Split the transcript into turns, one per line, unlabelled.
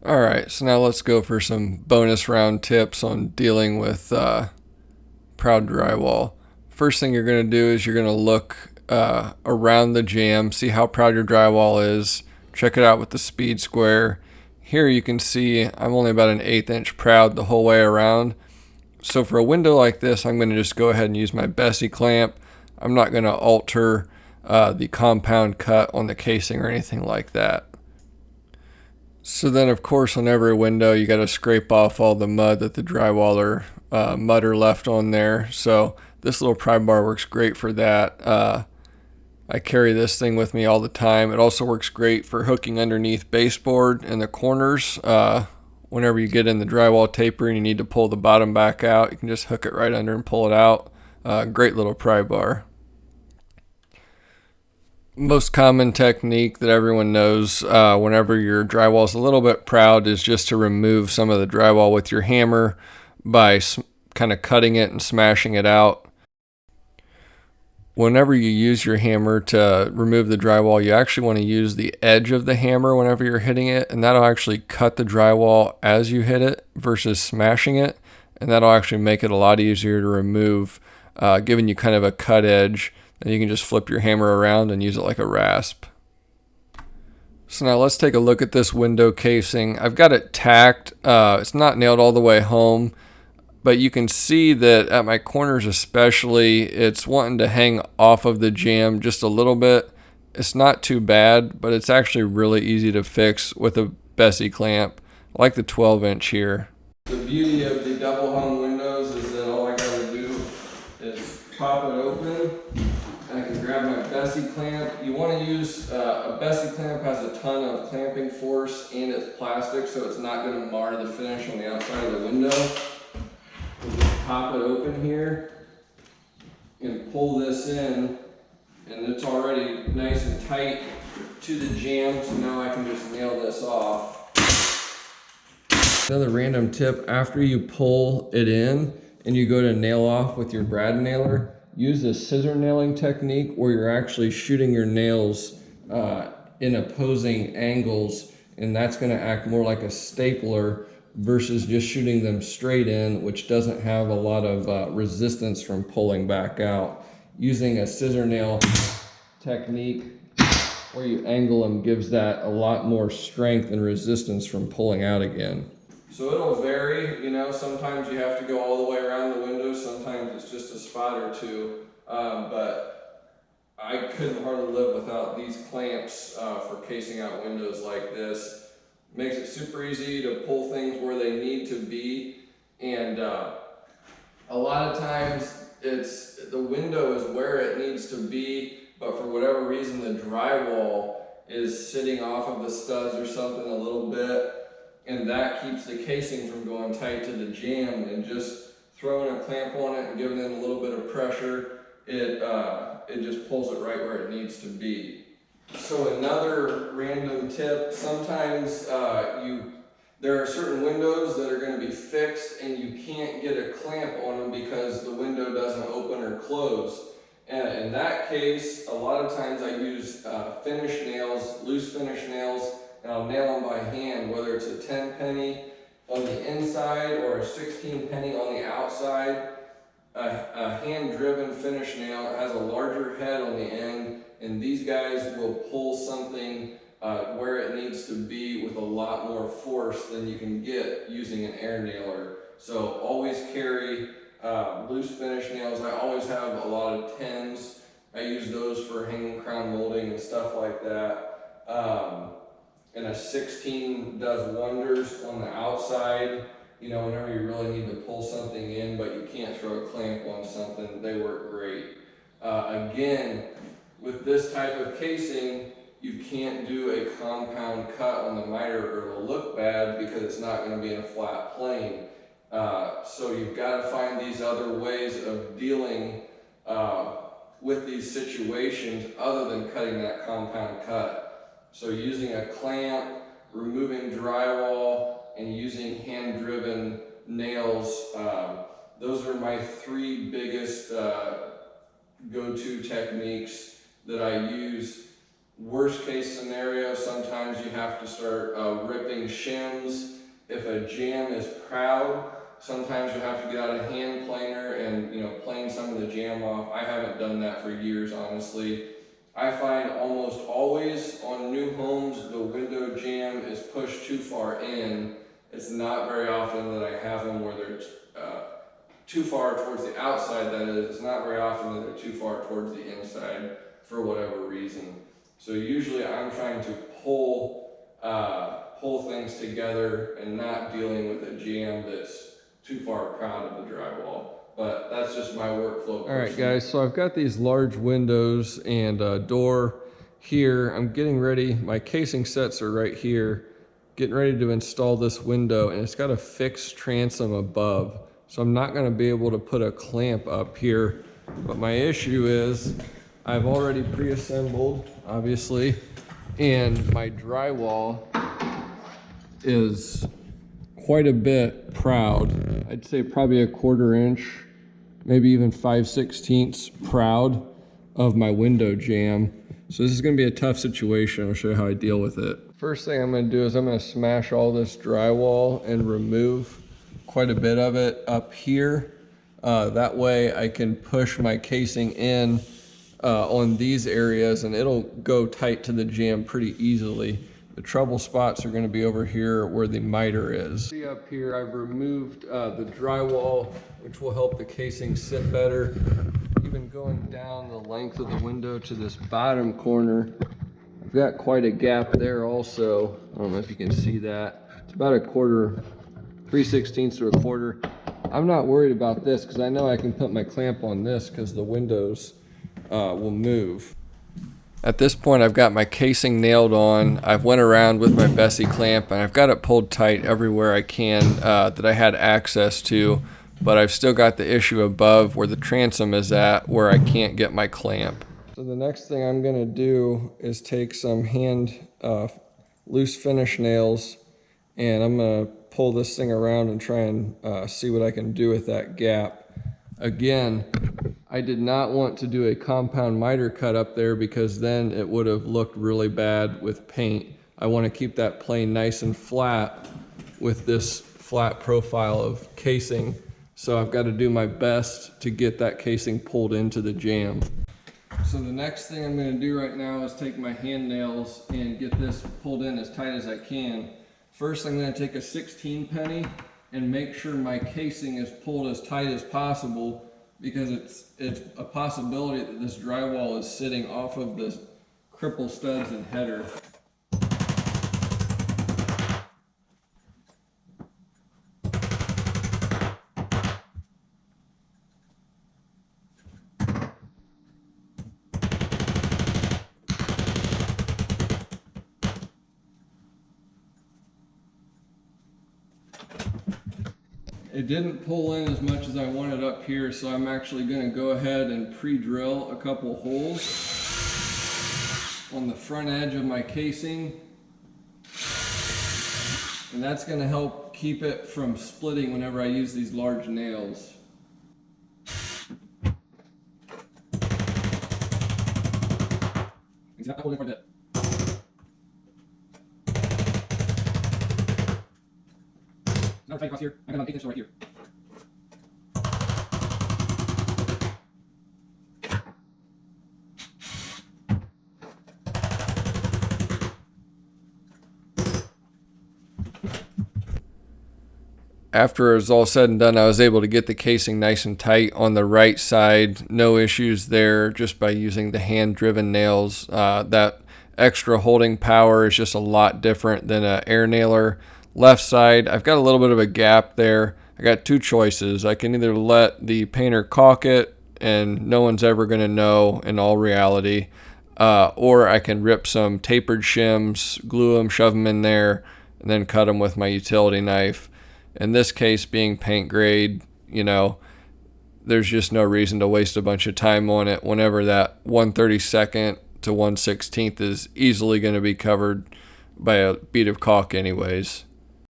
Alright, so now let's go for some bonus round tips on dealing with proud drywall. First thing you're going to do is you're going to look around the jamb, see how proud your drywall is, check it out with the speed square. Here you can see I'm only about an 1/8 inch proud the whole way around. So for a window like this, I'm going to just go ahead and use my Bessey clamp. I'm not going to alter the compound cut on the casing or anything like that. So then, of course, on every window, you got to scrape off all the mud that the drywaller mudder left on there. So this little pry bar works great for that. I carry this thing with me all the time. It also works great for hooking underneath baseboard in the corners. Whenever you get in the drywall taper and you need to pull the bottom back out, you can just hook it right under and pull it out. Great little pry bar. Most common technique that everyone knows whenever your drywall is a little bit proud is just to remove some of the drywall with your hammer by kind of cutting it and smashing it out. Whenever you use your hammer to remove the drywall, you actually want to use the edge of the hammer whenever you're hitting it, and that'll actually cut the drywall as you hit it versus smashing it, and that'll actually make it a lot easier to remove, giving you kind of a cut edge. And you can just flip your hammer around and use it like a rasp. So now let's take a look at this window casing. I've got it tacked. It's not nailed all the way home, but you can see that at my corners especially, it's wanting to hang off of the jamb just a little bit. It's not too bad, but it's actually really easy to fix with a Bessey clamp, like the 12-inch here. The beauty of the double hung windows is that all I gotta do is pop it open. I can grab my Bessey clamp. You want to use a Bessey clamp has a ton of clamping force and it's plastic, so it's not going to mar the finish on the outside of the window. We'll just pop it open here and pull this in, and it's already nice and tight to the jamb, so now I can just nail this off. Another random tip, after you pull it in and you go to nail off with your brad nailer, use the scissor nailing technique where you're actually shooting your nails in opposing angles, and that's going to act more like a stapler versus just shooting them straight in, which doesn't have a lot of resistance from pulling back out. Using a scissor nail technique where you angle them gives that a lot more strength and resistance from pulling out again. So it'll vary, sometimes you have to go all the way around the window, sometimes it's just a spot or two, but I couldn't hardly live without these clamps for casing out windows like this. Makes it super easy to pull things where they need to be, and a lot of times the window is where it needs to be, but for whatever reason the drywall is sitting off of the studs or something a little bit, and that keeps the casing from going tight to the jamb, and just throwing a clamp on it and giving it a little bit of pressure, it just pulls it right where it needs to be. So another random tip, sometimes there are certain windows that are going to be fixed and you can't get a clamp on them because the window doesn't open or close. And in that case, a lot of times I use finish nails, loose finish nails, and I'll nail them by hand, whether it's a 10 penny on the inside or a 16 penny on the outside. A hand-driven finish nail has a larger head on the end, and these guys will pull something where it needs to be with a lot more force than you can get using an air nailer. So always carry loose finish nails. I always have a lot of 10s. I use those for hanging crown molding and stuff like that. And a 16 does wonders on the outside. Whenever you really need to pull something in, but you can't throw a clamp on something, they work great. Again, with this type of casing, you can't do a compound cut on the miter or it'll look bad because it's not going to be in a flat plane. So you've got to find these other ways of dealing with these situations other than cutting that compound cut. So using a clamp, removing drywall, and using hand-driven nails, those are my three biggest go-to techniques that I use Worst case scenario, sometimes you have to start ripping shims. If a jamb is proud, sometimes you have to get out a hand planer and plane some of the jamb off. I haven't done that for years, honestly. I find almost always on new homes the window jamb is pushed too far in. It's not very often that I have them where they're too far towards the outside, that is. It's not very often that they're too far towards the inside for whatever reason. So usually I'm trying to pull things together and not dealing with a jamb that's too far proud of the drywall. But that's just my workflow. All right, guys, so I've got these large windows and a door here. I'm getting ready. My casing sets are right here. Getting ready to install this window, and it's got a fixed transom above. So I'm not going to be able to put a clamp up here. But my issue is I've already pre-assembled, obviously, and my drywall is quite a bit proud. I'd say probably a 1/4 inch, maybe even 5/16 proud of my window jamb. So this is going to be a tough situation. I'll show you how I deal with it. First thing I'm going to do is I'm going to smash all this drywall and remove quite a bit of it up here. That way I can push my casing in on these areas and it'll go tight to the jamb pretty easily. The trouble spots are going to be over here where the miter is. See up here, I've removed the drywall, which will help the casing sit better. Even going down the length of the window to this bottom corner, I've got quite a gap there also. I don't know if you can see that. It's about a 1/4, 3/16 to a 1/4. I'm not worried about this because I know I can put my clamp on this because the windows will move. At this point, I've got my casing nailed on. I've went around with my Bessey clamp and I've got it pulled tight everywhere I can that I had access to, but I've still got the issue above where the transom is at where I can't get my clamp. So the next thing I'm going to do is take some hand loose finish nails and I'm going to pull this thing around and try and see what I can do with that gap. Again, I did not want to do a compound miter cut up there because then it would have looked really bad with paint. I want to keep that plane nice and flat with this flat profile of casing. So I've got to do my best to get that casing pulled into the jamb. So the next thing I'm going to do right now is take my hand nails and get this pulled in as tight as I can. First, I'm going to take a 16 penny and make sure my casing is pulled as tight as possible because it's a possibility that this drywall is sitting off of the cripple studs and header. It didn't pull in as much as I wanted up here, so I'm actually going to go ahead and pre-drill a couple holes on the front edge of my casing. And that's going to help keep it from splitting whenever I use these large nails. Exactly. Now tight across here. I got an 8-inch right here. After it was all said and done, I was able to get the casing nice and tight on the right side. No issues there just by using the hand-driven nails. That extra holding power is just a lot different than an air nailer. Left side, I've got a little bit of a gap there. I got two choices. I can either let the painter caulk it and no one's ever going to know in all reality, or I can rip some tapered shims, glue them, shove them in there, and then cut them with my utility knife. In this case, being paint grade, there's just no reason to waste a bunch of time on it whenever that 1/32 to 1/16 is easily going to be covered by a bead of caulk anyways.